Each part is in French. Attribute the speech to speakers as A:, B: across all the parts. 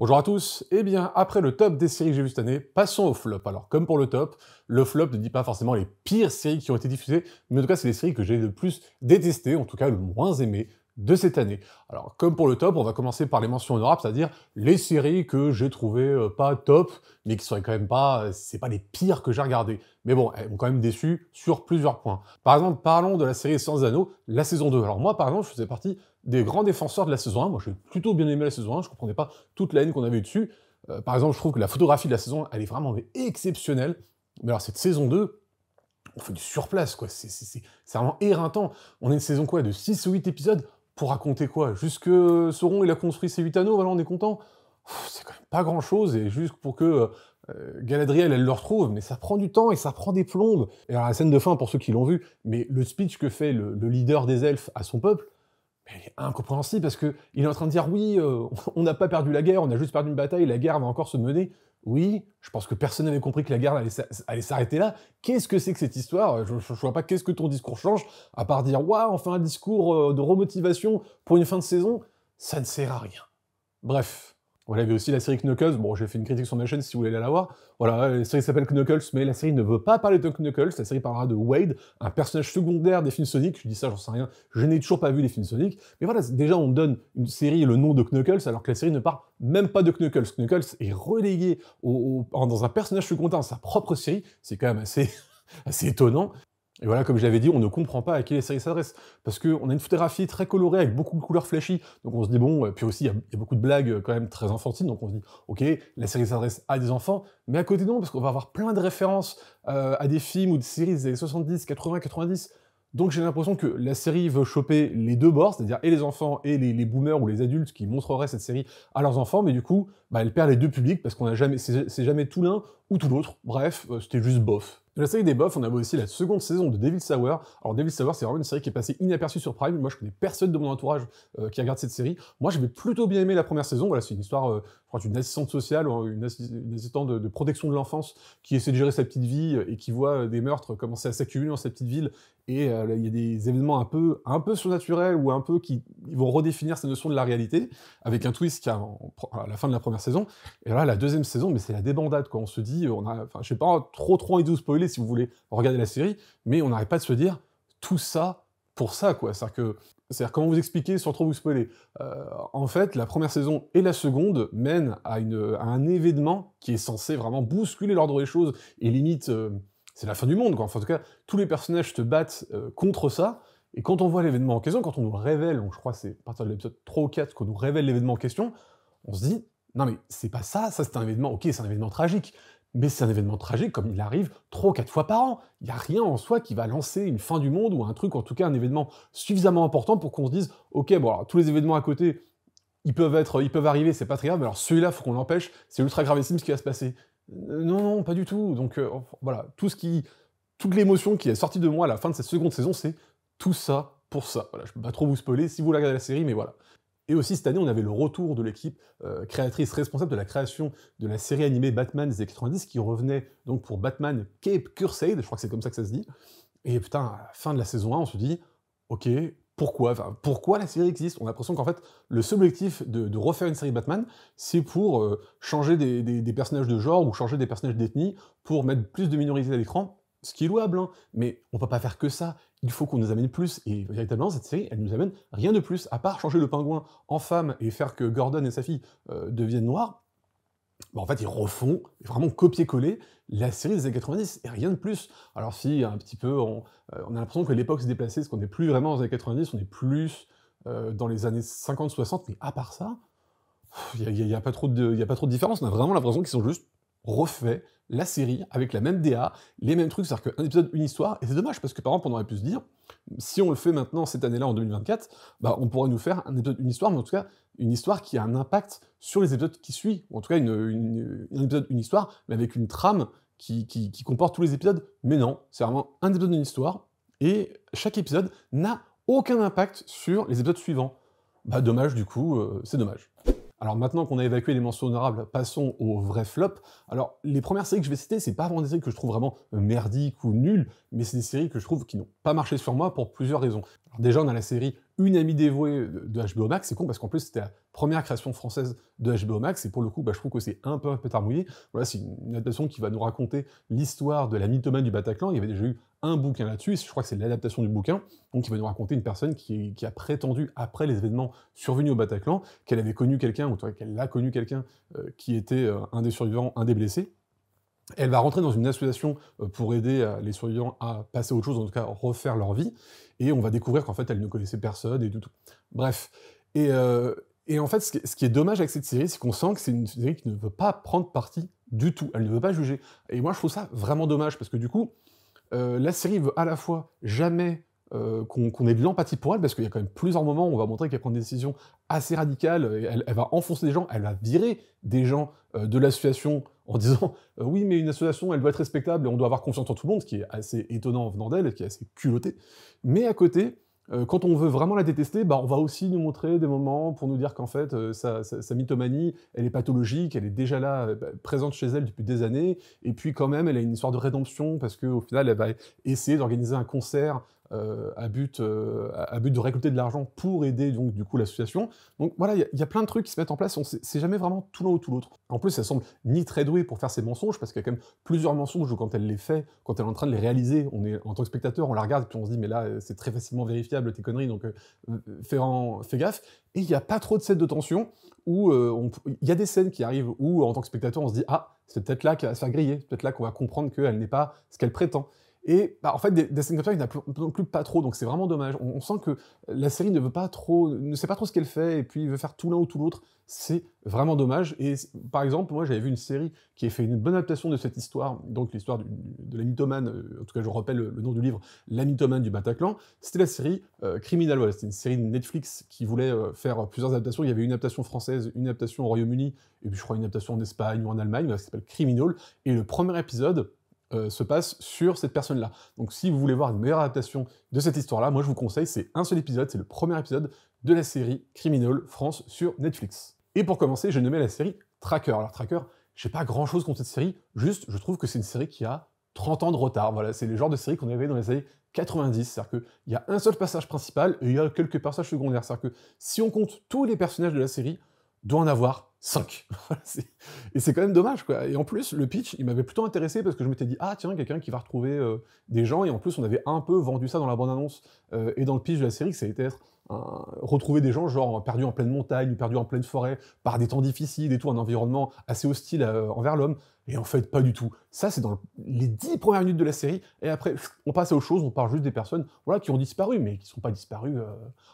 A: Bonjour à tous, eh bien après le top des séries que j'ai vues cette année, passons au flop. Alors comme pour le top, le flop ne dit pas forcément les pires séries qui ont été diffusées, mais en tout cas c'est les séries que j'ai le plus détestées, en tout cas le moins aimées de cette année. Alors comme pour le top, on va commencer par les mentions honorables, c'est-à-dire les séries que j'ai trouvées pas top, mais qui seraient quand même pas, c'est pas les pires que j'ai regardées. Mais bon, elles m'ont quand même déçu sur plusieurs points. Par exemple, parlons de la série Sans Anneaux, la saison 2. Alors moi par exemple, je faisais partie des grands défenseurs de la saison 1, moi j'ai plutôt bien aimé la saison 1, je comprenais pas toute la haine qu'on avait eu dessus. Par exemple, je trouve que la photographie de la saison 1, elle est vraiment exceptionnelle. Mais alors cette saison 2, on fait du surplace, quoi. C'est vraiment éreintant. On a une saison quoi, de 6 ou 8 épisodes pour raconter quoi? Juste que Sauron, il a construit ses 8 anneaux, voilà, on est content. C'est quand même pas grand-chose, et juste pour que Galadriel, elle le retrouve, mais ça prend du temps et ça prend des plombes. Et alors la scène de fin, pour ceux qui l'ont vu, mais le speech que fait le leader des elfes à son peuple, elle est incompréhensible parce qu'il est en train de dire oui, on n'a pas perdu la guerre, on a juste perdu une bataille, la guerre va encore se mener. Oui, je pense que personne n'avait compris que la guerre allait s'arrêter là. Qu'est-ce que c'est que cette histoire? Je vois pas qu'est-ce que ton discours change, à part dire waouh, on fait un discours de remotivation pour une fin de saison, ça ne sert à rien. Bref. Voilà, il y avait aussi la série Knuckles, bon j'ai fait une critique sur ma chaîne si vous voulez aller la voir. Voilà, la série s'appelle Knuckles, mais la série ne veut pas parler de Knuckles, la série parlera de Wade, un personnage secondaire des films Sonic, je dis ça, j'en sais rien, je n'ai toujours pas vu les films Sonic, mais voilà, déjà on donne une série le nom de Knuckles, alors que la série ne parle même pas de Knuckles. Knuckles est relégué dans un personnage secondaire dans sa propre série, c'est quand même assez, assez étonnant. Et voilà, comme je l'avais dit, on ne comprend pas à qui les séries s'adressent. Parce qu'on a une photographie très colorée, avec beaucoup de couleurs flashy, donc on se dit, bon, puis aussi, il y a beaucoup de blagues quand même très enfantines, donc on se dit, ok, la série s'adresse à des enfants, mais à côté non, parce qu'on va avoir plein de références à des films ou des séries des années 70, 80, 90, donc j'ai l'impression que la série veut choper les deux bords, c'est-à-dire et les enfants et les boomers ou les adultes qui montreraient cette série à leurs enfants, mais du coup, bah, elle perd les deux publics, parce qu'on a jamais, c'est jamais tout l'un ou tout l'autre, bref, c'était juste bof. De la série des bofs, on avait aussi la seconde saison de Devil's Hour. Alors Devil's Hour, c'est vraiment une série qui est passée inaperçue sur Prime. Moi, je connais personne de mon entourage qui regarde cette série. Moi, j'avais plutôt bien aimé la première saison. Voilà, c'est une histoire, je crois, d'une assistante sociale, une assistante de protection de l'enfance qui essaie de gérer sa petite vie et qui voit des meurtres commencer à s'accumuler dans sa petite ville. Et il y a des événements un peu surnaturels ou un peu qui vont redéfinir sa notion de la réalité, avec un twist qu'il y a à la fin de la première saison. Et là, la deuxième saison, mais c'est la débandade, quoi. On se dit, je sais pas trop envie de vous spoiler si vous voulez regarder la série, mais on n'arrête pas de se dire, tout ça pour ça, quoi. C'est-à-dire, comment vous expliquer sans trop vous spoiler? En fait, la première saison et la seconde mènent à un événement qui est censé vraiment bousculer l'ordre des choses, et limite, c'est la fin du monde, quoi. Enfin, en tout cas, tous les personnages se battent contre ça, et quand on voit l'événement en question, quand on nous révèle, donc je crois que c'est à partir de l'épisode 3 ou 4 qu'on nous révèle l'événement en question, on se dit, non mais c'est pas ça, ça c'est un événement, ok, c'est un événement tragique, mais c'est un événement tragique comme il arrive 3 ou 4 fois par an. Il n'y a rien en soi qui va lancer une fin du monde, ou un truc, en tout cas un événement suffisamment important pour qu'on se dise, ok, bon alors tous les événements à côté, ils peuvent arriver, c'est pas très grave, mais alors celui-là, faut qu'on l'empêche, c'est ultra gravissime ce qui va se passer. Non, pas du tout, donc voilà, toute l'émotion qui est sortie de moi à la fin de cette seconde saison, c'est tout ça pour ça. Voilà, je peux pas trop vous spoiler si vous regardez la série, mais voilà. Et aussi cette année, on avait le retour de l'équipe créatrice responsable de la création de la série animée Batman des années 90, qui revenait donc pour Batman Cape Crusade, je crois que c'est comme ça que ça se dit. Et putain, à la fin de la saison 1, on se dit, ok, pourquoi la série existe? On a l'impression qu'en fait, le seul objectif de refaire une série Batman, c'est pour changer des personnages de genre, ou changer des personnages d'ethnie, pour mettre plus de minorités à l'écran, ce qui est louable, hein, mais on peut pas faire que ça, il faut qu'on nous amène plus, et véritablement, cette série, elle nous amène rien de plus, à part changer le pingouin en femme, et faire que Gordon et sa fille deviennent noirs. Bah en fait, ils refont, vraiment copier-coller, la série des années 90, et rien de plus. Alors si, un petit peu, on a l'impression que l'époque s'est déplacée, parce qu'on n'est plus vraiment dans les années 90, on est plus dans les années 50-60, mais à part ça, il y a pas trop de différence, on a vraiment l'impression qu'ils ont juste refait la série avec la même DA, les mêmes trucs, c'est-à-dire qu'un épisode, une histoire, et c'est dommage, parce que par exemple, on aurait pu se dire, si on le fait maintenant, cette année-là, en 2024, bah on pourrait nous faire un épisode, une histoire, mais en tout cas, une histoire qui a un impact sur les épisodes qui suivent, ou en tout cas, un épisode, une histoire, mais avec une trame qui comporte tous les épisodes, mais non, c'est vraiment un épisode d'une histoire, et chaque épisode n'a aucun impact sur les épisodes suivants. Bah dommage, du coup, c'est dommage. Alors maintenant qu'on a évacué les mentions honorables, passons au vrai flop. Alors les premières séries que je vais citer, c'est pas vraiment des séries que je trouve vraiment merdiques ou nulles, mais c'est des séries que je trouve qui n'ont pas marché sur moi pour plusieurs raisons. Alors déjà, on a la série une amie dévouée de HBO Max. C'est con parce qu'en plus c'était la première création française de HBO Max, et pour le coup, je trouve que c'est un peu pétard mouillé. Voilà, c'est une adaptation qui va nous raconter l'histoire de la mythomane du Bataclan. Il y avait déjà eu un bouquin là-dessus, je crois que c'est l'adaptation du bouquin, donc il va nous raconter une personne qui a prétendu, après les événements survenus au Bataclan, qu'elle avait connu quelqu'un, ou qu'elle a connu quelqu'un qui était un des survivants, un des blessés. Elle va rentrer dans une association pour aider les survivants à passer à autre chose, en tout cas refaire leur vie, et on va découvrir qu'en fait elle ne connaissait personne et tout. Bref. Et en fait, ce qui est dommage avec cette série, c'est qu'on sent que c'est une série qui ne veut pas prendre parti du tout, elle ne veut pas juger. Et moi je trouve ça vraiment dommage, parce que du coup, la série veut à la fois jamais qu'on ait de l'empathie pour elle, parce qu'il y a quand même plusieurs moments où on va montrer qu'elle prend des décisions assez radicales, et elle va enfoncer des gens, elle va virer des gens de l'association en disant oui, mais une association, elle doit être respectable et on doit avoir confiance en tout le monde, ce qui est assez étonnant en venant d'elle, qui est assez culotté. Mais à côté, quand on veut vraiment la détester, on va aussi nous montrer des moments pour nous dire qu'en fait, sa mythomanie, elle est pathologique, elle est déjà là, présente chez elle depuis des années, et puis quand même, elle a une histoire de rédemption, parce qu'au final, elle va essayer d'organiser un concert à but de récolter de l'argent pour aider donc du coup l'association. Donc voilà, il y a plein de trucs qui se mettent en place, c'est jamais vraiment tout l'un ou tout l'autre. En plus, elle semble ni très douée pour faire ses mensonges, parce qu'il y a quand même plusieurs mensonges où quand elle les fait, quand elle est en train de les réaliser, on est en tant que spectateur, on la regarde et puis on se dit mais là c'est très facilement vérifiable tes conneries, donc fais gaffe. Et il n'y a pas trop de scènes de tension où il y a des scènes qui arrivent où en tant que spectateur on se dit ah, c'est peut-être là qu'elle va se faire griller, c'est peut-être là qu'on va comprendre qu'elle n'est pas ce qu'elle prétend. Et en fait, des scènes comme ça, il n'y en a non plus pas trop, donc c'est vraiment dommage. On sent que la série ne sait pas trop ce qu'elle fait, et puis veut faire tout l'un ou tout l'autre. C'est vraiment dommage. Et par exemple, moi j'avais vu une série qui a fait une bonne adaptation de cette histoire, donc l'histoire de la mythomane, en tout cas je rappelle le nom du livre, La mythomane du Bataclan. C'était la série Criminal. Voilà, c'était une série de Netflix qui voulait faire plusieurs adaptations. Il y avait une adaptation française, une adaptation au Royaume-Uni, et puis je crois une adaptation en Espagne ou en Allemagne, ça s'appelle Criminal. Et le premier épisode se passe sur cette personne-là. Donc si vous voulez voir une meilleure adaptation de cette histoire-là, moi je vous conseille, c'est un seul épisode, c'est le premier épisode de la série Criminal France sur Netflix. Et pour commencer, j'ai nommé la série Tracker. Alors Tracker, j'ai pas grand-chose contre cette série, juste je trouve que c'est une série qui a 30 ans de retard. Voilà, c'est le genre de série qu'on avait dans les années 90, c'est-à-dire qu'il y a un seul passage principal et il y a quelques passages secondaires. C'est-à-dire que si on compte tous les personnages de la série, doit en avoir 5. Et c'est quand même dommage, quoi. Et en plus, le pitch, il m'avait plutôt intéressé parce que je m'étais dit, ah tiens, quelqu'un qui va retrouver des gens, et en plus, on avait un peu vendu ça dans la bande-annonce et dans le pitch de la série, que ça allait être retrouver des gens, genre perdus en pleine montagne, ou perdus en pleine forêt, par des temps difficiles et tout, un environnement assez hostile envers l'homme. Et en fait, pas du tout. Ça, c'est dans les 10 premières minutes de la série, et après, on passe à autre chose, on parle juste des personnes voilà, qui ont disparu, mais qui ne sont pas disparues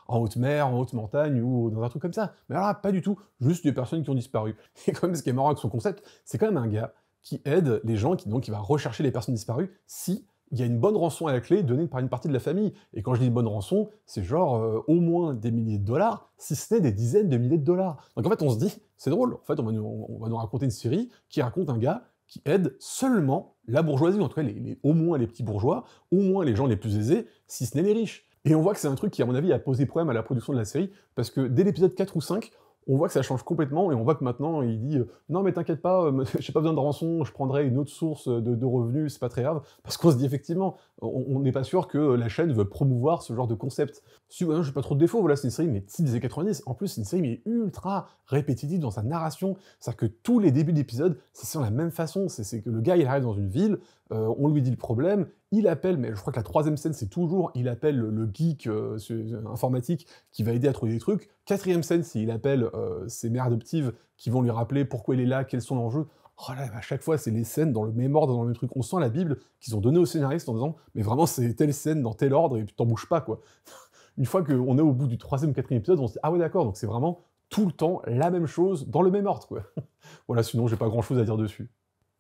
A: en haute mer, en haute montagne, ou dans un truc comme ça. Mais alors là, pas du tout, juste des personnes qui ont disparu. Et quand même, ce qui est marrant avec son concept, c'est quand même un gars qui aide les gens, qui va rechercher les personnes disparues, si il y a une bonne rançon à la clé donnée par une partie de la famille. Et quand je dis une bonne rançon, c'est genre au moins des milliers de dollars, si ce n'est des dizaines de milliers de dollars. Donc en fait, on se dit, c'est drôle, en fait, on va nous raconter une série qui raconte un gars qui aide seulement la bourgeoisie, en tout cas au moins les petits bourgeois, au moins les gens les plus aisés, si ce n'est les riches. Et on voit que c'est un truc qui, à mon avis, a posé problème à la production de la série, parce que dès l'épisode 4 ou 5, on voit que ça change complètement, et on voit que maintenant, il dit non mais t'inquiète pas, j'ai pas besoin de rançon, je prendrai une autre source de revenus, c'est pas très grave, parce qu'on se dit effectivement, on n'est pas sûr que la chaîne veut promouvoir ce genre de concept. Si ouais, j'ai pas trop de défauts, voilà, c'est une série mais type des années 90, en plus c'est une série mais ultra répétitive dans sa narration, c'est-à-dire que tous les débuts d'épisodes, c'est de la même façon, c'est que le gars il arrive dans une ville, on lui dit le problème, il appelle, mais je crois que la troisième scène c'est toujours, il appelle le geek informatique qui va aider à trouver des trucs, quatrième scène c'est il appelle ses mères adoptives qui vont lui rappeler pourquoi il est là, quels sont l'enjeu. Oh là, à chaque fois c'est les scènes dans le même ordre, dans le même truc, on sent la Bible qu'ils ont donnée au scénariste en disant mais vraiment c'est telle scène dans tel ordre et puis t'en bouges pas quoi. Une fois qu'on est au bout du troisième, quatrième épisode, on se dit ah ouais d'accord, donc c'est vraiment tout le temps la même chose dans le même ordre quoi. Voilà, sinon j'ai pas grand chose à dire dessus.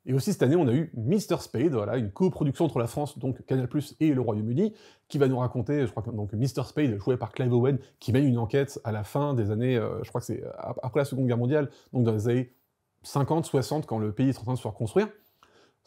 A: Et aussi cette année, on a eu Mr. Spade, voilà, une coproduction entre la France, donc Canal+, et le Royaume-Uni, qui va nous raconter, je crois que donc Mr. Spade, joué par Clive Owen, qui mène une enquête à la fin des années, je crois que c'est après la Seconde Guerre mondiale, donc dans les années 50, 60, quand le pays est en train de se reconstruire.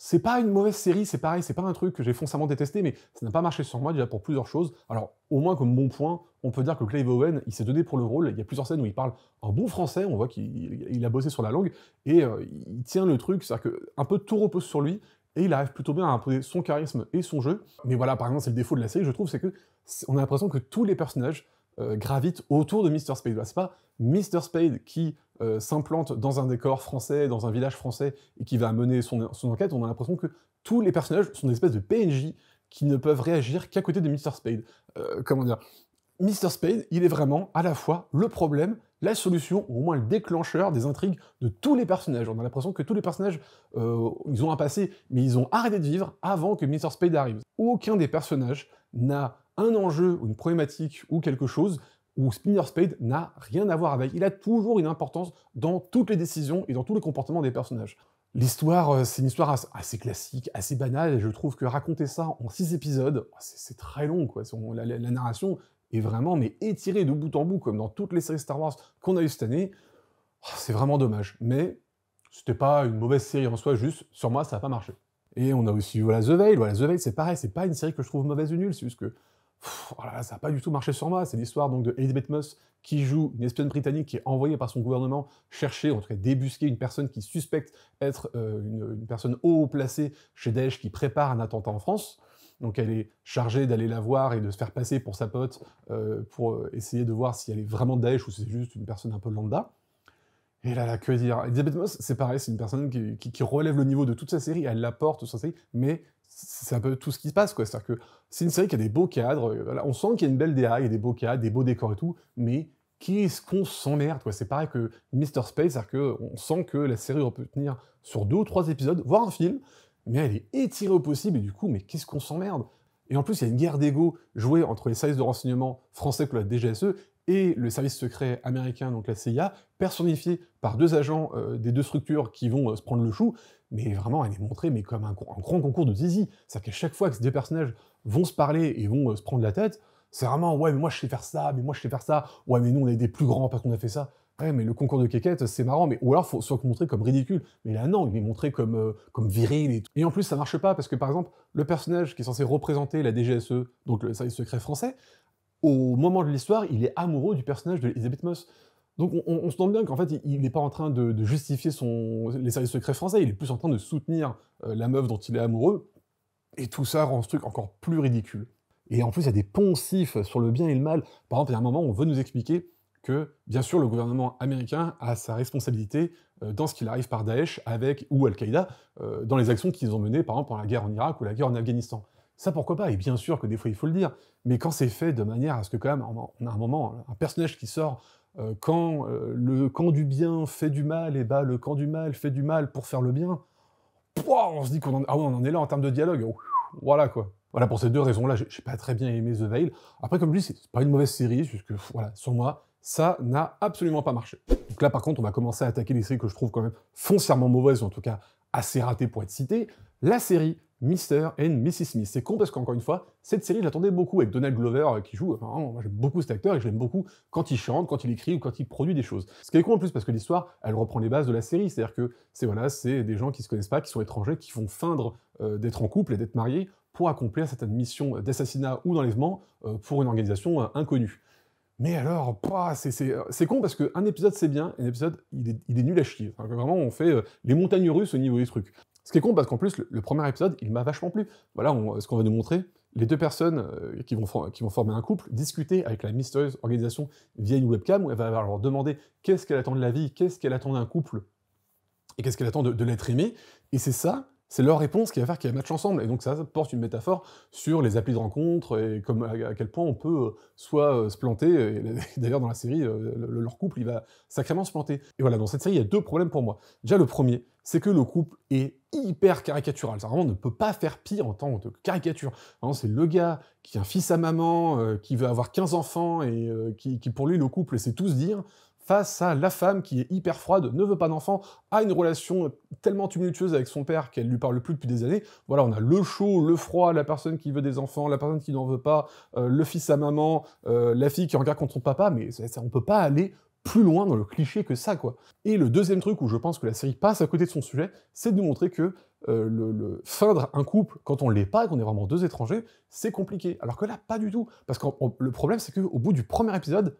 A: C'est pas une mauvaise série, c'est pareil, c'est pas un truc que j'ai foncièrement détesté, mais ça n'a pas marché sur moi déjà pour plusieurs choses. Alors, au moins comme bon point, on peut dire que Clive Owen, il s'est donné pour le rôle, il y a plusieurs scènes où il parle en bon français, on voit qu'il a bossé sur la langue, et il tient le truc, c'est-à-dire qu'un peu tout repose sur lui, et il arrive plutôt bien à imposer son charisme et son jeu. Mais voilà, par exemple, c'est le défaut de la série, je trouve, c'est que on a l'impression que tous les personnages gravitent autour de Mr. Spade. Voilà, c'est pas Mr. Spade qui s'implante dans un décor français, dans un village français, et qui va mener son enquête. On a l'impression que tous les personnages sont des espèces de PNJ qui ne peuvent réagir qu'à côté de Mr. Spade. Comment dire, Mr. Spade, il est vraiment à la fois le problème, la solution, ou au moins le déclencheur des intrigues de tous les personnages. On a l'impression que tous les personnages, ils ont un passé, mais ils ont arrêté de vivre avant que Mr. Spade arrive. Aucun des personnages n'a un enjeu, ou une problématique, ou quelque chose, où Mr. Spade n'a rien à voir avec. Il a toujours une importance dans toutes les décisions et dans tous les comportements des personnages. L'histoire, c'est une histoire assez classique, assez banale, et je trouve que raconter ça en 6 épisodes, c'est très long, quoi. La narration est vraiment étirée de bout en bout, comme dans toutes les séries Star Wars qu'on a eues cette année. C'est vraiment dommage. Mais c'était pas une mauvaise série en soi, juste, sur moi, ça n'a pas marché. Et on a aussi, voilà, The Veil. Voilà, The Veil, c'est pareil, c'est pas une série que je trouve mauvaise ou nulle, c'est juste que voilà, ça n'a pas du tout marché sur moi. C'est l'histoire donc de Elizabeth Moss qui joue une espionne britannique qui est envoyée par son gouvernement chercher, en tout cas débusquer une personne qui suspecte être une personne haut placée chez Daesh qui prépare un attentat en France. Donc elle est chargée d'aller la voir et de se faire passer pour sa pote pour essayer de voir si elle est vraiment Daesh ou si c'est juste une personne un peu lambda. Et là, que dire, Elizabeth Moss, c'est pareil, c'est une personne qui relève le niveau de toute sa série, elle l'apporte sur sa série, mais c'est un peu tout ce qui se passe, quoi. C'est-à-dire que c'est une série qui a des beaux cadres, voilà, on sent qu'il y a une belle DA, il y a des beaux cadres, des beaux décors et tout, mais qu'est-ce qu'on s'emmerde, quoi. C'est pareil que Mr. Spade, c'est-à-dire qu'on sent que la série aurait pu tenir sur 2 ou 3 épisodes, voire un film, mais elle est étirée au possible, et du coup, mais qu'est-ce qu'on s'emmerde. Et en plus, il y a une guerre d'ego jouée entre les services de renseignement français que la DGSE et le service secret américain, donc la CIA, personnifié par 2 agents des 2 structures qui vont se prendre le chou, mais vraiment, elle est montrée comme un grand concours de zizi. C'est-à-dire qu'à chaque fois que ces 2 personnages vont se parler et vont se prendre la tête, c'est vraiment « ouais, mais moi je sais faire ça, mais moi je sais faire ça, ouais, mais nous on est des plus grands parce qu'on a fait ça ». Ouais, mais le concours de quéquette, c'est marrant, mais ou alors faut soit montré comme ridicule, mais là non, il est montré comme viril et tout. Et en plus, ça marche pas, parce que par exemple, le personnage qui est censé représenter la DGSE, donc le service secret français, au moment de l'histoire, il est amoureux du personnage de Elizabeth Moss. Donc on se demande bien qu'en fait, il n'est pas en train de justifier les services secrets français, il est plus en train de soutenir la meuf dont il est amoureux, et tout ça rend ce truc encore plus ridicule. Et en plus, il y a des poncifs sur le bien et le mal. Par exemple, il y a un moment où on veut nous expliquer que, bien sûr, le gouvernement américain a sa responsabilité dans ce qu'il arrive par Daesh ou Al-Qaïda, dans les actions qu'ils ont menées, par exemple, pendant la guerre en Irak ou la guerre en Afghanistan. Ça, pourquoi pas? Et bien sûr que des fois, il faut le dire, mais quand c'est fait de manière à ce que, quand même, on a un moment, un personnage qui sort quand le camp du bien fait du mal, et bah le camp du mal fait du mal pour faire le bien, pouah, on se dit qu'on en est là en termes de dialogue. Voilà, quoi. Voilà, pour ces 2 raisons-là, j'ai pas très bien aimé The Veil. Après, comme je dis, c'est pas une mauvaise série, puisque, voilà, sur moi, ça n'a absolument pas marché. Donc là, par contre, on va commencer à attaquer les séries que je trouve quand même foncièrement mauvaises, ou en tout cas assez ratées pour être citées. La série Mr. and Mrs. Smith. C'est con parce qu'encore une fois, cette série, je l'attendais beaucoup, avec Donald Glover qui joue. Enfin, vraiment, moi j'aime beaucoup cet acteur et je l'aime beaucoup quand il chante, quand il écrit ou quand il produit des choses. Ce qui est con en plus parce que l'histoire, elle reprend les bases de la série. C'est-à-dire que c'est des gens qui se connaissent pas, qui sont étrangers, qui vont feindre d'être en couple et d'être mariés pour accomplir certaines missions d'assassinat ou d'enlèvement pour une organisation inconnue. Mais alors, c'est con parce qu'un épisode c'est bien, un épisode il est nul à chier. Enfin, vraiment, on fait les montagnes russes au niveau des trucs. Ce qui est con parce qu'en plus, le premier épisode, il m'a vachement plu. Voilà ce qu'on va nous montrer, les 2 personnes qui vont former un couple, discuter avec la mystérieuse organisation via une webcam, où elle va leur demander qu'est-ce qu'elle attend de la vie, qu'est-ce qu'elle attend d'un couple, et qu'est-ce qu'elle attend de l'être aimé, et c'est ça, c'est leur réponse qui va faire qu'elles matchent ensemble. Et donc ça porte une métaphore sur les applis de rencontre, et comme à quel point on peut soit se planter, et d'ailleurs dans la série, leur couple, il va sacrément se planter. Et voilà, dans cette série, il y a 2 problèmes pour moi. Déjà, le premier, c'est que le couple est hyper caricatural. Ça vraiment ne peut pas faire pire en tant que caricature. C'est le gars qui a un fils à maman, qui veut avoir 15 enfants, et qui pour lui, le couple, c'est tout se dire, face à la femme qui est hyper froide, ne veut pas d'enfant, a une relation tellement tumultueuse avec son père qu'elle lui parle plus depuis des années. Voilà, on a le chaud, le froid, la personne qui veut des enfants, la personne qui n'en veut pas, le fils à maman, la fille qui regarde contre son papa, mais on peut pas aller plus loin dans le cliché que ça, quoi. Et le deuxième truc où je pense que la série passe à côté de son sujet, c'est de nous montrer que le feindre un couple, quand on l'est pas, qu'on est vraiment 2 étrangers, c'est compliqué. Alors que là, pas du tout. Parce que le problème, c'est qu'au bout du premier épisode,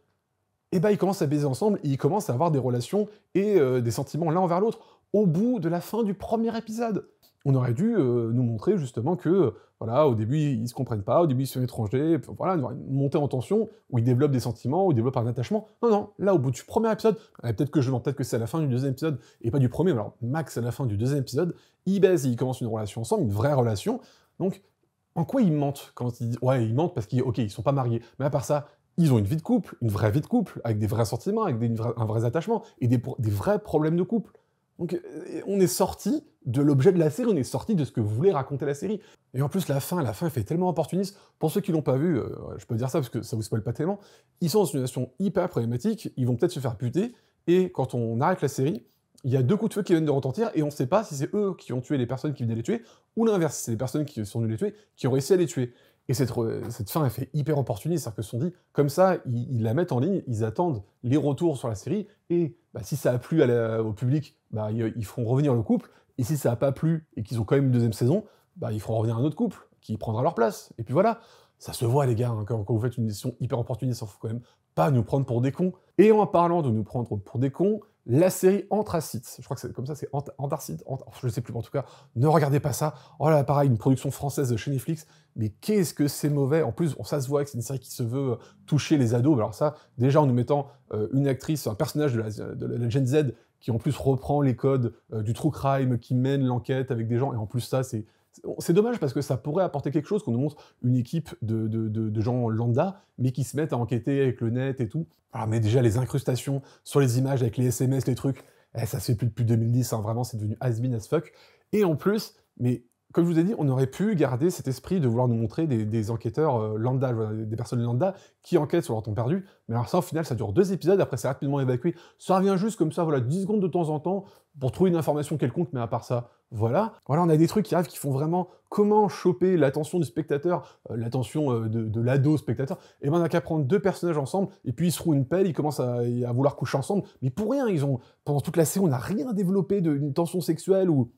A: eh ben, ils commencent à baiser ensemble, et ils commencent à avoir des relations et des sentiments l'un envers l'autre. au bout de la fin du premier épisode. On aurait dû nous montrer justement que, voilà, au début, ils se comprennent pas, au début, ils sont étrangers, voilà, une montée en tension, où ils développent des sentiments, où ils développent un attachement. Non, non, là, au bout du premier épisode, peut-être que peut-être que c'est à la fin du deuxième épisode, et pas du premier, mais alors, max à la fin du deuxième épisode, ils baisent, ils commencent une relation ensemble, une vraie relation. Donc, en quoi ils mentent quand ils disent... Ouais, ils mentent parce qu'ils sont pas mariés, mais à part ça, ils ont une vie de couple, une vraie vie de couple, avec des vrais sentiments, avec un vrai attachement, et des vrais problèmes de couple. Donc on est sorti de l'objet de la série, on est sorti de ce que voulait raconter la série. Et en plus la fin fait tellement opportuniste. Pour ceux qui l'ont pas vu, je peux dire ça parce que ça vous spoil pas tellement, ils sont dans une situation hyper problématique, ils vont peut-être se faire buter, et quand on arrête la série, il y a 2 coups de feu qui viennent de retentir, et on sait pas si c'est eux qui ont tué les personnes qui venaient les tuer, ou l'inverse, c'est les personnes qui sont venues les tuer, qui ont réussi à les tuer. Et cette fin, elle fait hyper opportuniste, c'est-à-dire que se sont dit, comme ça, ils la mettent en ligne, ils attendent les retours sur la série, et bah, si ça a plu au public, bah, ils feront revenir le couple, et si ça n'a pas plu, et qu'ils ont quand même une deuxième saison, bah, ils feront revenir un autre couple, qui prendra leur place. Et puis voilà, ça se voit les gars, hein, quand vous faites une décision hyper opportuniste, il faut quand même pas nous prendre pour des cons. Et en parlant de nous prendre pour des cons, la série Anthracite, je crois que c'est comme ça, c'est Anthracite, je sais plus, mais en tout cas, ne regardez pas ça. Oh là, pareil, une production française de chez Netflix, mais qu'est-ce que c'est mauvais. En plus, ça se voit que c'est une série qui se veut toucher les ados. Alors ça, déjà en nous mettant une actrice, un personnage de la Gen Z, qui en plus reprend les codes du true crime, qui mène l'enquête avec des gens, et en plus ça, c'est dommage parce que ça pourrait apporter quelque chose, qu'on nous montre une équipe de gens lambda, mais qui se mettent à enquêter avec le net et tout. Alors, mais déjà, les incrustations sur les images avec les SMS, les trucs, ça se fait plus depuis 2010, hein, vraiment, c'est devenu has-been as fuck. Et en plus, mais comme je vous ai dit, on aurait pu garder cet esprit de vouloir nous montrer des enquêteurs lambda, des personnes lambda qui enquêtent sur leur temps perdu. Mais alors ça, au final, ça dure 2 épisodes, après c'est rapidement évacué. Ça revient juste comme ça, voilà, 10 secondes de temps en temps, pour trouver une information quelconque, mais à part ça, voilà. Voilà, on a des trucs qui arrivent qui font vraiment comment choper l'attention du spectateur, l'attention de l'ado spectateur. Et ben on n'a qu'à prendre 2 personnages ensemble, et puis ils se trouvent une pelle, ils commencent à vouloir coucher ensemble, mais pour rien, pendant toute la série, on n'a rien développé d'une tension sexuelle ou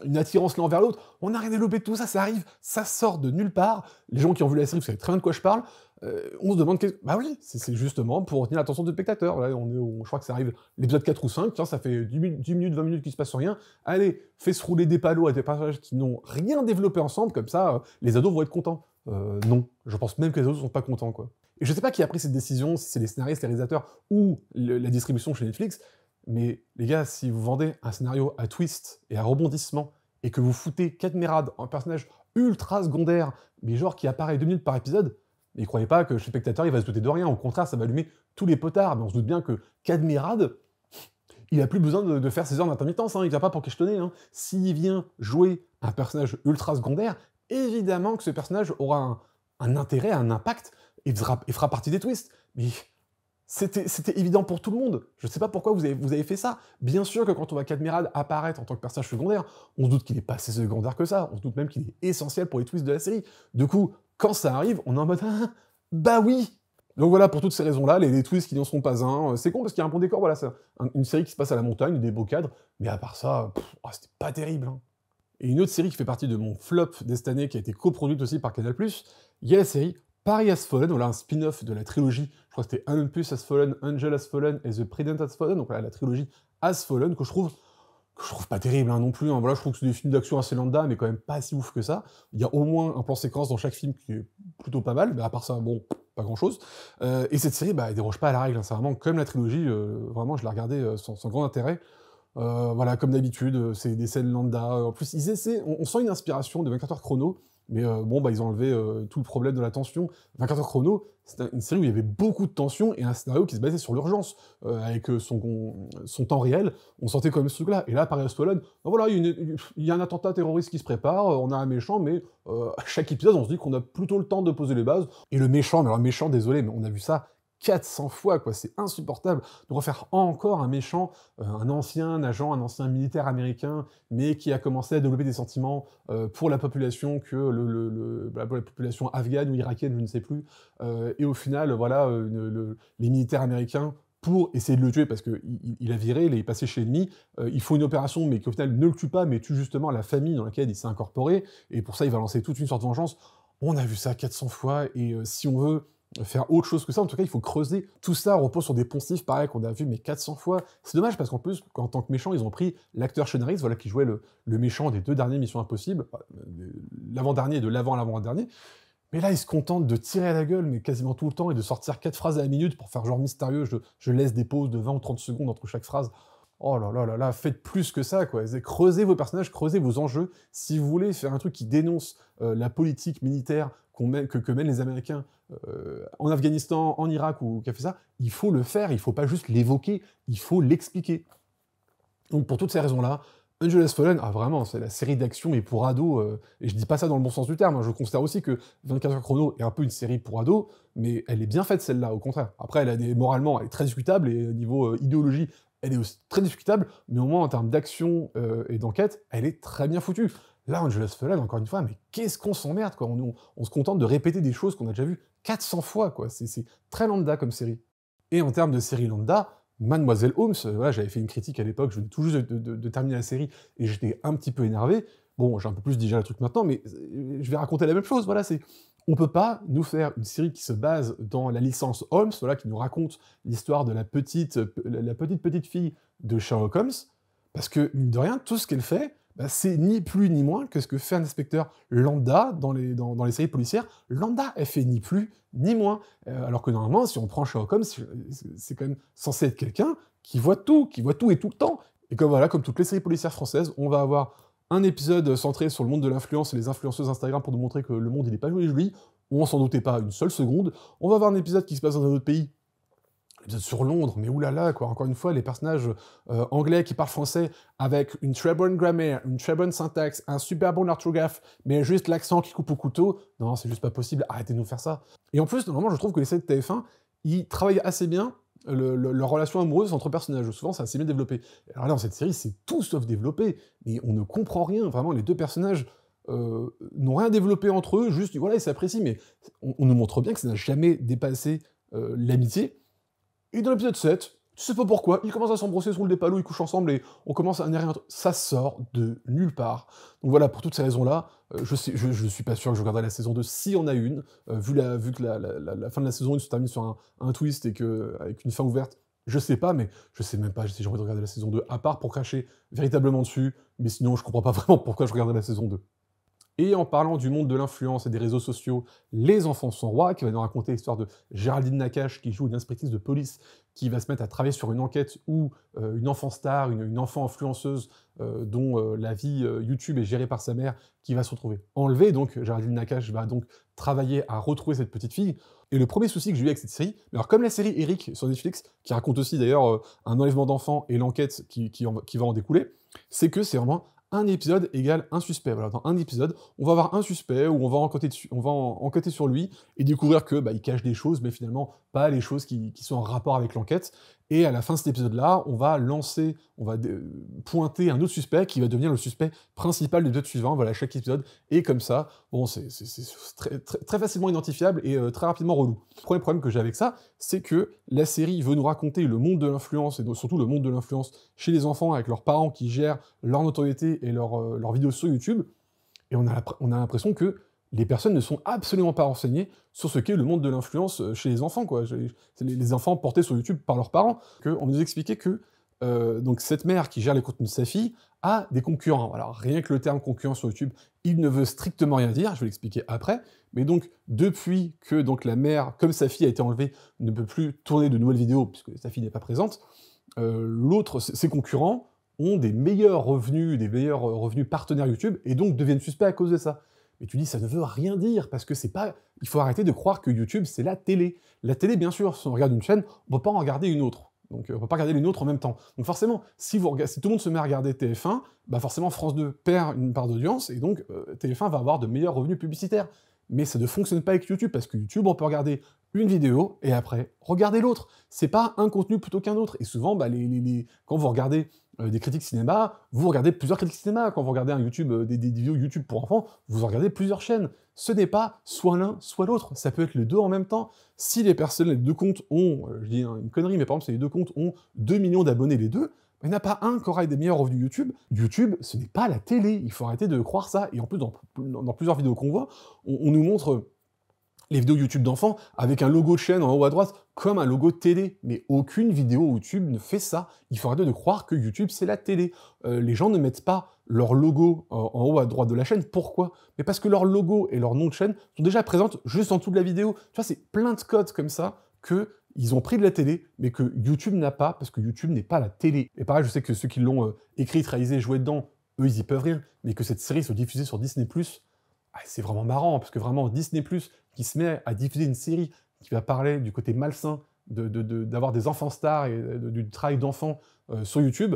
A: une attirance l'un vers l'autre, on n'a rien développé de tout ça, ça arrive, ça sort de nulle part. Les gens qui ont vu la série, vous savez très bien de quoi je parle, on se demande, bah oui, c'est justement pour retenir l'attention du spectateur. Là, je crois que ça arrive l'épisode 4 ou 5, tiens, ça fait 10 minutes, 20 minutes qu'il se passe rien, allez, fais se rouler des palos à des personnages qui n'ont rien développé ensemble, comme ça, les ados vont être contents. Non, je pense même que les ados sont pas contents, quoi. Et je sais pas qui a pris cette décision, si c'est les scénaristes, les réalisateurs, ou la distribution chez Netflix, mais les gars, si vous vendez un scénario à twist et à rebondissement, et que vous foutez Cadmerade, un personnage ultra secondaire, mais genre qui apparaît 2 minutes par épisode, mais croyez pas que le spectateur il va se douter de rien, au contraire, ça va allumer tous les potards, mais on se doute bien que Cadmerade, il a plus besoin de faire ses heures d'intermittence, hein, il vient pas pour questionner. Hein. S'il vient jouer un personnage ultra secondaire, évidemment que ce personnage aura un intérêt, un impact, et fera partie des twists. Mais c'était évident pour tout le monde. Je sais pas pourquoi vous avez fait ça. Bien sûr que quand on voit Cadmerade apparaître en tant que personnage secondaire, on se doute qu'il est pas si secondaire que ça. On se doute même qu'il est essentiel pour les twists de la série. Du coup, quand ça arrive, on est en mode ah, bah oui. Donc voilà, pour toutes ces raisons-là, les twists qui n'en sont pas un. C'est con parce qu'il y a un bon décor, voilà, c'est une série qui se passe à la montagne, des beaux cadres, mais à part ça, c'était pas terrible. Hein. Et une autre série qui fait partie de mon flop de cette année, qui a été coproduite aussi par Canal+, il y a la série Paris Has Fallen, voilà un spin-off de la trilogie, je crois que c'était Olympus Has Fallen, Angel Has Fallen et The President Has Fallen, donc voilà la trilogie Has Fallen, que je trouve pas terrible hein, non plus, hein. Voilà, je trouve que c'est des films d'action assez lambda, mais quand même pas si ouf que ça. Il y a au moins un plan séquence dans chaque film qui est plutôt pas mal, mais à part ça, bon, pas grand-chose. Et cette série, elle déroge pas à la règle, hein. C'est vraiment comme la trilogie, vraiment je l'ai regardée sans grand intérêt. Voilà, comme d'habitude, c'est des scènes lambda. En plus, ils essaient, on sent une inspiration de 24 heures chrono, mais ils ont enlevé tout le problème de la tension. 24 heures chrono, c'est une série où il y avait beaucoup de tension et un scénario qui se basait sur l'urgence, avec son temps réel. On sentait quand même ce truc-là. Et là, Paris Has Fallen, voilà, il y a un attentat terroriste qui se prépare, on a un méchant, mais à chaque épisode, on se dit qu'on a plutôt le temps de poser les bases. Et le méchant, mais alors méchant, désolé, mais on a vu ça 400 fois, quoi, c'est insupportable de refaire encore un méchant, un ancien agent, un ancien militaire américain, mais qui a commencé à développer des sentiments pour la population que pour la population afghane ou irakienne, je ne sais plus, et au final, voilà, les militaires américains, pour essayer de le tuer, parce qu'il a viré, il est passé chez l'ennemi, il faut une opération, mais qui au final ne le tue pas, mais tue justement la famille dans laquelle il s'est incorporé, et pour ça il va lancer toute une sorte de vengeance. On a vu ça 400 fois, et si on veut faire autre chose que ça. En tout cas, il faut creuser. Tout ça repose sur des poncifs, pareil, qu'on a vu mais 400 fois. C'est dommage parce qu'en plus, en tant que méchant, ils ont pris l'acteur Sean Reeves, voilà, qui jouait le méchant des 2 derniers Missions Impossibles, l'avant-dernier et de l'avant-avant-dernier. Mais là, ils se contentent de tirer à la gueule, mais quasiment tout le temps, et de sortir 4 phrases à la minute pour faire genre mystérieux. Je laisse des pauses de 20 ou 30 secondes entre chaque phrase. Oh là là là là, faites plus que ça, quoi. Creusez vos personnages, creusez vos enjeux. Si vous voulez faire un truc qui dénonce la politique militaire que mènent les Américains en Afghanistan, en Irak, ou qui a fait ça, il faut le faire, il faut pas juste l'évoquer, il faut l'expliquer. Donc pour toutes ces raisons-là, Angel Has Fallen, ah vraiment, c'est la série d'action et pour ados, et je dis pas ça dans le bon sens du terme, hein, je considère aussi que 24 heures chrono est un peu une série pour ados, mais elle est bien faite celle-là, au contraire. Après, moralement, elle est très discutable, et au niveau idéologie, elle est aussi très discutable, mais au moins en termes d'action et d'enquête, elle est très bien foutue. Là, Angel Has Fallen, encore une fois, mais qu'est-ce qu'on s'emmerde, quoi. On se contente de répéter des choses qu'on a déjà vues 400 fois, quoi. C'est très lambda comme série. Et en termes de série lambda, Mademoiselle Holmes, voilà, j'avais fait une critique à l'époque, je venais tout juste de terminer la série, et j'étais un petit peu énervé. Bon, j'ai un peu plus digéré le truc maintenant, mais je vais raconter la même chose, voilà, on peut pas nous faire une série qui se base dans la licence Holmes, voilà, qui nous raconte l'histoire de la petite fille de Sherlock Holmes, parce que, mine de rien, tout ce qu'elle fait, bah, c'est ni plus ni moins que ce que fait un inspecteur lambda dans les séries policières. Lambda, elle fait ni plus ni moins. Alors que normalement, si on prend Sherlock Holmes, c'est quand même censé être quelqu'un qui voit tout et tout le temps. Et comme voilà, comme toutes les séries policières françaises, on va avoir un épisode centré sur le monde de l'influence et les influenceuses Instagram pour nous montrer que le monde, il n'est pas joli, on s'en doutait pas une seule seconde. On va avoir un épisode qui se passe dans un autre pays, sur Londres, mais oulala, quoi. Encore une fois, les personnages anglais qui parlent français avec une très bonne grammaire, une très bonne syntaxe, un super bon orthographe, mais juste l'accent qui coupe au couteau, non, c'est juste pas possible, arrêtez de nous faire ça. Et en plus, normalement, je trouve que les séries de TF1, ils travaillent assez bien leur relation amoureuse entre personnages. Souvent, c'est assez bien développé. Alors là, dans cette série, c'est tout sauf développé, mais on ne comprend rien. Vraiment, les 2 personnages n'ont rien développé entre eux, juste, voilà, ils s'apprécient, mais on nous montre bien que ça n'a jamais dépassé l'amitié. Et dans l'épisode 7, tu sais pas pourquoi, ils commencent à s'embrosser, se roulent des palos, ils couchent ensemble et on commence à rien. Ça sort de nulle part. Donc voilà, pour toutes ces raisons-là, je suis pas sûr que je regarderai la saison 2 s'il y en a une, vu que la fin de la saison 1 se termine sur un twist et avec une fin ouverte. Je sais pas, mais je sais même pas si j'ai envie de regarder la saison 2, à part pour cracher véritablement dessus, mais sinon je comprends pas vraiment pourquoi je regarderais la saison 2. Et en parlant du monde de l'influence et des réseaux sociaux, Les Enfants sont rois, qui va nous raconter l'histoire de Géraldine Nakache, qui joue une inspectrice de police, qui va se mettre à travailler sur une enquête où une enfant star, une enfant influenceuse, dont la vie YouTube est gérée par sa mère, qui va se retrouver enlevée. Donc Géraldine Nakache va donc travailler à retrouver cette petite fille. Et le premier souci que j'ai eu avec cette série, mais alors comme la série Eric sur Netflix, qui raconte aussi d'ailleurs un enlèvement d'enfants et l'enquête qui va en découler, c'est que c'est vraiment un épisode égale un suspect. Voilà, dans un épisode, on va avoir un suspect où on va enquêter sur lui et découvrir que il cache des choses, mais finalement pas les choses qui sont en rapport avec l'enquête. Et à la fin de cet épisode-là, on va pointer un autre suspect qui va devenir le suspect principal des 2 suivants. Voilà, chaque épisode est comme ça. Bon, c'est très, très, très facilement identifiable et très rapidement relou. Le premier problème que j'ai avec ça, c'est que la série veut nous raconter le monde de l'influence, et surtout le monde de l'influence chez les enfants, avec leurs parents qui gèrent leur notoriété et leurs vidéos sur YouTube. Et on a l'impression que les personnes ne sont absolument pas renseignées sur ce qu'est le monde de l'influence chez les enfants, quoi. C'est les enfants portés sur YouTube par leurs parents. On nous expliquait que donc cette mère qui gère les contenus de sa fille a des concurrents. Alors rien que le terme concurrent sur YouTube, il ne veut strictement rien dire, je vais l'expliquer après. Mais donc depuis que donc la mère, comme sa fille a été enlevée, ne peut plus tourner de nouvelles vidéos puisque sa fille n'est pas présente, ses concurrents ont des meilleurs revenus partenaires YouTube, et donc deviennent suspects à cause de ça. Mais tu dis, ça ne veut rien dire, parce que c'est pas... Il faut arrêter de croire que YouTube, c'est la télé. La télé, bien sûr, si on regarde une chaîne, on ne peut pas en regarder une autre. Donc on peut pas regarder l'une autre en même temps. Donc forcément, si tout le monde se met à regarder TF1, bah forcément France 2 perd une part d'audience, et donc TF1 va avoir de meilleurs revenus publicitaires. Mais ça ne fonctionne pas avec YouTube, parce que YouTube, on peut regarder une vidéo, et après, regarder l'autre. C'est pas un contenu plutôt qu'un autre. Et souvent, quand vous regardez des critiques cinéma, vous regardez plusieurs critiques cinéma. Quand vous regardez des vidéos YouTube pour enfants, vous en regardez plusieurs chaînes. Ce n'est pas soit l'un, soit l'autre. Ça peut être les deux en même temps. Si les deux comptes ont, je dis une connerie, mais par exemple, si les 2 comptes ont 2 millions d'abonnés les deux, il n'y en a pas un qui aura des meilleurs revenus YouTube. YouTube, ce n'est pas la télé. Il faut arrêter de croire ça. Et en plus, dans plusieurs vidéos qu'on voit, on nous montre les vidéos YouTube d'enfants avec un logo de chaîne en haut à droite, comme un logo de télé. Mais aucune vidéo YouTube ne fait ça. Il faut arrêter de croire que YouTube, c'est la télé. Les gens ne mettent pas leur logo en haut à droite de la chaîne. Pourquoi? Mais parce que leur logo et leur nom de chaîne sont déjà présentes juste en dessous de la vidéo. Tu vois, c'est plein de codes comme ça qu'ils ont pris de la télé, mais que YouTube n'a pas, parce que YouTube n'est pas la télé. Et pareil, je sais que ceux qui l'ont écrite, réalisé, joué dedans, eux, ils y peuvent rien. Mais que cette série soit diffusée sur Disney+, c'est vraiment marrant, parce que vraiment, Disney+, qui se met à diffuser une série qui va parler du côté malsain d'avoir des enfants stars et du travail d'enfants sur YouTube,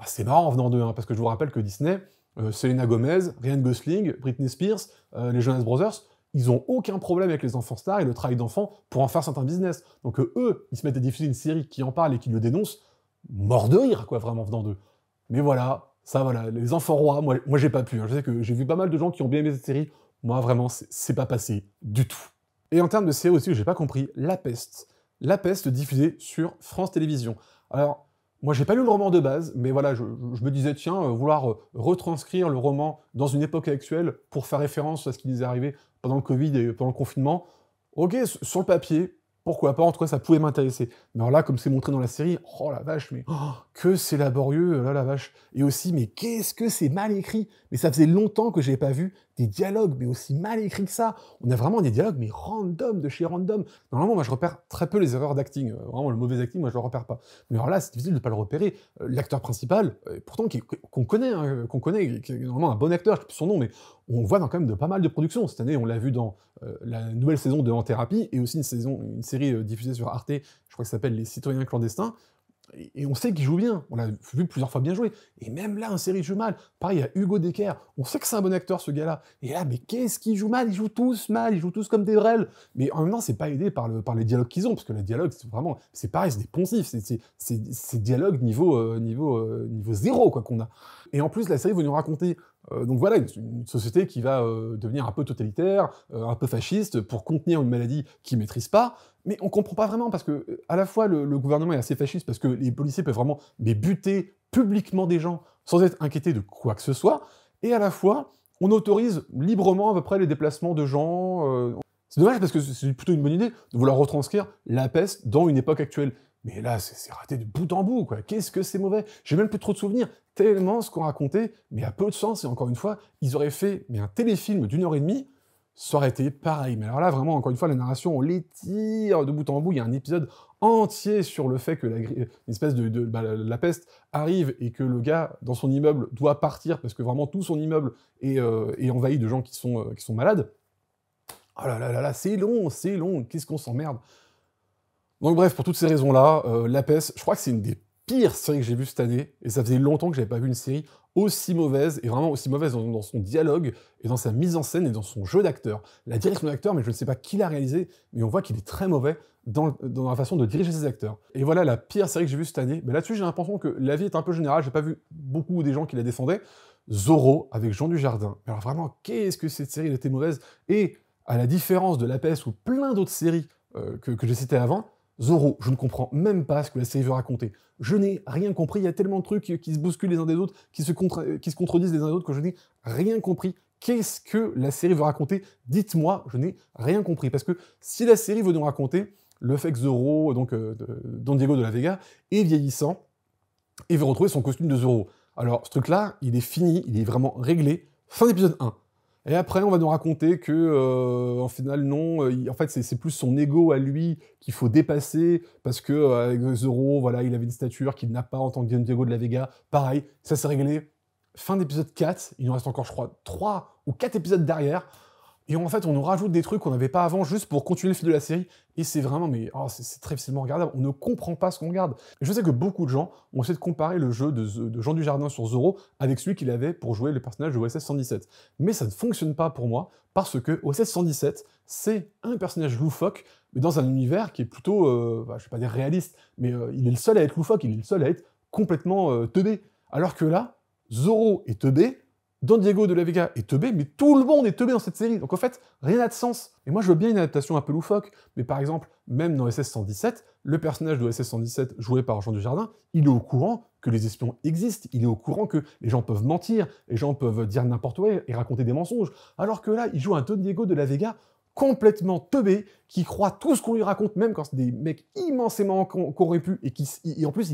A: c'est marrant en venant d'eux, hein, parce que je vous rappelle que Disney, Selena Gomez, Ryan Gosling, Britney Spears, les Jonas Brothers, ils ont aucun problème avec les enfants stars et le travail d'enfants pour en faire certains business. Donc eux, ils se mettent à diffuser une série qui en parle et qui le dénonce, mort de rire, quoi, vraiment venant d'eux. Mais voilà, ça voilà, les enfants rois, moi j'ai pas pu. Hein. Je sais que j'ai vu pas mal de gens qui ont bien aimé cette série. Moi vraiment, c'est pas passé du tout. Et en termes de série aussi, j'ai pas compris, La Peste. La Peste diffusée sur France Télévisions. Alors, moi j'ai pas lu le roman de base, mais voilà, je me disais, tiens, vouloir retranscrire le roman dans une époque actuelle pour faire référence à ce qui nous est arrivé pendant le Covid et pendant le confinement, ok, sur le papier, pourquoi pas, en tout cas ça pouvait m'intéresser. Mais alors là, comme c'est montré dans la série, oh la vache, mais que c'est laborieux, là la vache. Et aussi, mais qu'est-ce que c'est mal écrit. Mais ça faisait longtemps que j'avais pas vu des dialogues, mais aussi mal écrits que ça. On a vraiment des dialogues, mais random, de chez random. Normalement, moi je repère très peu les erreurs d'acting. Vraiment, le mauvais acting, moi je le repère pas. Mais alors là, c'est difficile de pas le repérer. L'acteur principal, pourtant qu'on connaît, hein, qui est normalement un bon acteur, je sais plus son nom, mais on le voit dans quand même de pas mal de productions. Cette année, on l'a vu dans la nouvelle saison de En Thérapie, et aussi une série diffusée sur Arte, je crois que ça s'appelle Les Citoyens Clandestins, et on sait qu'il joue bien, on l'a vu plusieurs fois bien jouer, et même là, en série, il joue mal. Pareil, il y a Hugo Decker, on sait que c'est un bon acteur, ce gars-là, et là, mais qu'est-ce qu'il joue mal? Ils jouent tous mal, ils jouent tous comme des vrels, mais en même temps, c'est pas aidé par les dialogues qu'ils ont, parce que les dialogues, c'est pareil, c'est des poncifs, c'est dialogue niveau zéro, quoi, qu'on a. Et en plus, la série va nous raconter donc voilà, une société qui va devenir un peu totalitaire, un peu fasciste, pour contenir une maladie qu'ils ne maîtrisent pas, mais on comprend pas vraiment, parce que à la fois le gouvernement est assez fasciste, parce que les policiers peuvent vraiment buter publiquement des gens sans être inquiétés de quoi que ce soit, et à la fois, on autorise librement à peu près les déplacements de gens. C'est dommage, parce que c'est plutôt une bonne idée de vouloir retranscrire la peste dans une époque actuelle. Mais là, c'est raté de bout en bout, quoi. Qu'est-ce que c'est mauvais? J'ai même plus trop de souvenirs, tellement ce qu'on racontait, mais à peu de sens, et encore une fois, ils auraient fait un téléfilm d'1 h 30, ça aurait été pareil. Mais alors là, vraiment, encore une fois, la narration, on l'étire de bout en bout. Il y a un épisode entier sur le fait que l'espèce la peste arrive et que le gars, dans son immeuble, doit partir parce que vraiment tout son immeuble est envahi de gens qui sont malades. Oh là là là là, c'est long, qu'est-ce qu'on s'emmerde. Donc bref, pour toutes ces raisons-là, La Peste, je crois que c'est une des pires séries que j'ai vues cette année, et ça faisait longtemps que j'avais pas vu une série aussi mauvaise, et vraiment aussi mauvaise dans son dialogue, et dans sa mise en scène, et dans son jeu d'acteur. La direction d'acteur, mais je ne sais pas qui l'a réalisé, mais on voit qu'il est très mauvais dans la façon de diriger ses acteurs. Et voilà la pire série que j'ai vue cette année. Mais là-dessus, j'ai l'impression que l'avis est un peu général, j'ai pas vu beaucoup des gens qui la défendaient. Zorro, avec Jean Dujardin. Alors vraiment, qu'est-ce que cette série était mauvaise, et à la différence de La Peste ou plein d'autres séries que j'ai citées avant, Zorro, je ne comprends même pas ce que la série veut raconter. Je n'ai rien compris, il y a tellement de trucs qui se bousculent les uns des autres, qui se contredisent les uns des autres, que je n'ai rien compris. Qu'est-ce que la série veut raconter? Dites-moi, je n'ai rien compris. Parce que si la série veut nous raconter le fait que Zorro, donc Don Diego de la Vega, est vieillissant, et veut retrouver son costume de Zorro. Alors, ce truc-là, il est fini, il est vraiment réglé, fin d'épisode 1. Et après, on va nous raconter que, en final, non, en fait, c'est plus son ego à lui qu'il faut dépasser, parce que avec Zorro, voilà, il avait une stature qu'il n'a pas en tant que Don Diego de la Vega. Pareil, ça s'est réglé. Fin d'épisode 4, il nous reste encore, je crois, 3 ou 4 épisodes derrière. Et en fait, on nous rajoute des trucs qu'on n'avait pas avant, juste pour continuer le fil de la série. Et c'est vraiment, c'est très facilement regardable. On ne comprend pas ce qu'on regarde. Et je sais que beaucoup de gens ont essayé de comparer le jeu de Jean Dujardin sur Zorro avec celui qu'il avait pour jouer le personnage de OSS 117. Mais ça ne fonctionne pas pour moi, parce que OSS 117, c'est un personnage loufoque, mais dans un univers qui est plutôt, je vais pas dire réaliste, mais il est le seul à être loufoque, il est le seul à être complètement teubé. Alors que là, Zorro est teubé, Don Diego de la Vega est teubé, mais tout le monde est teubé dans cette série. Donc en fait, rien n'a de sens. Et moi, je veux bien une adaptation un peu loufoque, mais par exemple, même dans SS 117, le personnage de SS 117, joué par Jean Dujardin, il est au courant que les espions existent, il est au courant que les gens peuvent mentir, les gens peuvent dire n'importe quoi et raconter des mensonges. Alors que là, il joue un Don Diego de la Vega complètement teubés, qui croient tout ce qu'on lui raconte, même quand c'est des mecs immensément corrompus, et en plus,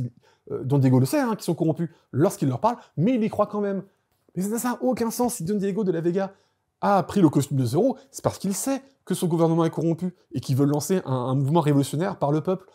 A: Don Diego le sait, hein, qu'ils sont corrompus lorsqu'il leur parle, mais il y croit quand même. Mais ça n'a aucun sens. Si Don Diego de la Vega a pris le costume de Zoro, c'est parce qu'il sait que son gouvernement est corrompu, et qu'il veut lancer un mouvement révolutionnaire par le peuple.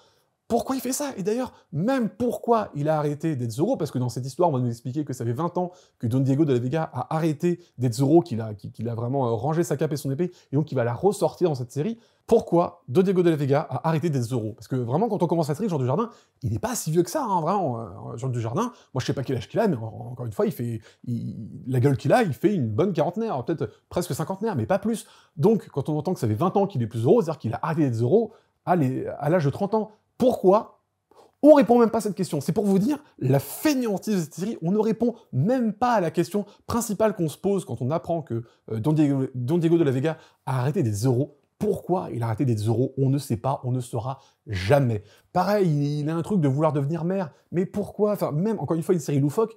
A: Pourquoi il fait ça? Et d'ailleurs, même pourquoi il a arrêté d'être Zoro, parce que dans cette histoire, on va nous expliquer que ça fait 20 ans que Don Diego de la Vega a arrêté d'être Zoro, qu'il a vraiment rangé sa cape et son épée, et donc il va la ressortir dans cette série. Pourquoi Don Diego de la Vega a arrêté d'être Zoro? Parce que vraiment, quand on commence la série, Jean Dujardin, il n'est pas si vieux que ça, hein, vraiment. Jean Dujardin, moi je sais pas quel âge qu'il a, mais encore une fois, la gueule qu'il a, il fait une bonne quarantenaire, peut-être presque cinquantenaire, mais pas plus. Donc, quand on entend que ça fait 20 ans qu'il est plus Zoro, c'est-à-dire qu'il a arrêté d'être Zoro à l'âge de 30 ans. Pourquoi? On répond même pas à cette question. C'est pour vous dire la fainéantise de cette série. On ne répond même pas à la question principale qu'on se pose quand on apprend que Don Diego de la Vega a arrêté d'être Zoro. Pourquoi il a arrêté d'être Zoro? On ne sait pas, on ne saura jamais. Pareil, il a un truc de vouloir devenir maire. Mais pourquoi? Enfin, même, encore une fois, une série loufoque.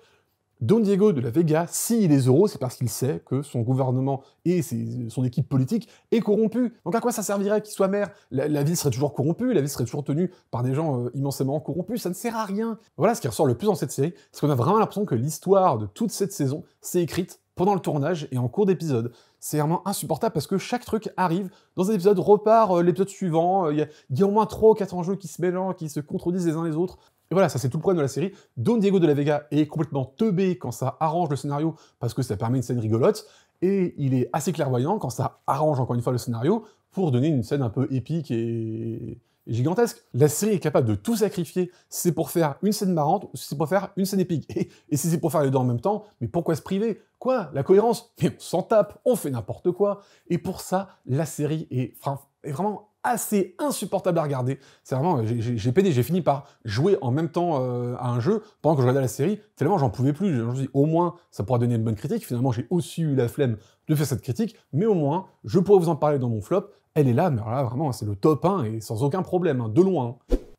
A: Don Diego de la Vega, s'il est Zoro, c'est parce qu'il sait que son gouvernement et son équipe politique est corrompue. Donc à quoi ça servirait qu'il soit maire? La ville serait toujours corrompue, la ville serait toujours tenue par des gens immensément corrompus, ça ne sert à rien. Voilà ce qui ressort le plus dans cette série, c'est qu'on a vraiment l'impression que l'histoire de toute cette saison s'est écrite pendant le tournage et en cours d'épisode. C'est vraiment insupportable parce que chaque truc arrive dans un épisode, repart l'épisode suivant, il y a au moins 3 ou 4 enjeux qui se mélangent, qui se contredisent les uns les autres. Et voilà, ça c'est tout le problème de la série. Don Diego de la Vega est complètement teubé quand ça arrange le scénario, parce que ça permet une scène rigolote, et il est assez clairvoyant quand ça arrange encore une fois le scénario, pour donner une scène un peu épique et gigantesque. La série est capable de tout sacrifier si c'est pour faire une scène marrante, ou si c'est pour faire une scène épique. Et si c'est pour faire les deux en même temps, mais pourquoi se priver? Quoi? La cohérence? Mais on s'en tape, on fait n'importe quoi. Et pour ça, la série est vraiment assez insupportable à regarder. C'est vraiment, j'ai pédé, j'ai fini par jouer en même temps à un jeu pendant que je regardais la série, tellement j'en pouvais plus. Je me suis dit, au moins, ça pourra donner une bonne critique. Finalement, j'ai aussi eu la flemme de faire cette critique, mais au moins, je pourrais vous en parler dans mon flop. Elle est là, mais alors là, vraiment, c'est le top 1 et sans aucun problème, hein, de loin.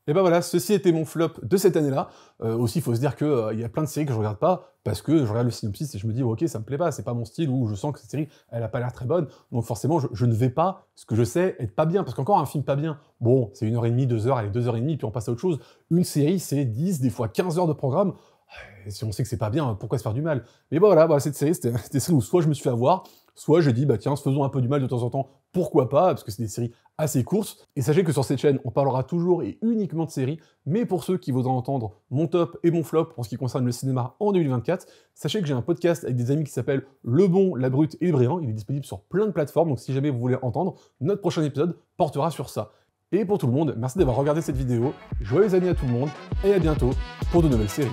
A: Et ben voilà, ceci était mon flop de cette année-là. Aussi, il faut se dire qu'il y a plein de séries que je regarde pas, parce que je regarde le synopsis et je me dis, ok, ça me plaît pas, c'est pas mon style, ou je sens que cette série, elle a pas l'air très bonne, donc forcément, je ne vais pas, ce que je sais, être pas bien, parce qu'encore un film pas bien, bon, c'est 1h30, 2h, allez, 2h30, puis on passe à autre chose. Une série, c'est 10, des fois 15 heures de programme. Et si on sait que c'est pas bien, pourquoi se faire du mal? Mais bon, voilà, cette série, c'était celle où soit je me suis fait avoir, soit je dis, bah tiens, se faisons un peu du mal de temps en temps, pourquoi pas, parce que c'est des séries assez courtes. Et sachez que sur cette chaîne, on parlera toujours et uniquement de séries, mais pour ceux qui voudraient entendre mon top et mon flop en ce qui concerne le cinéma en 2024, sachez que j'ai un podcast avec des amis qui s'appelle Le Bon, la Brute et le Brillant. Il est disponible sur plein de plateformes, donc si jamais vous voulez entendre, notre prochain épisode portera sur ça. Et pour tout le monde, merci d'avoir regardé cette vidéo, joyeux années à tout le monde, et à bientôt pour de nouvelles séries.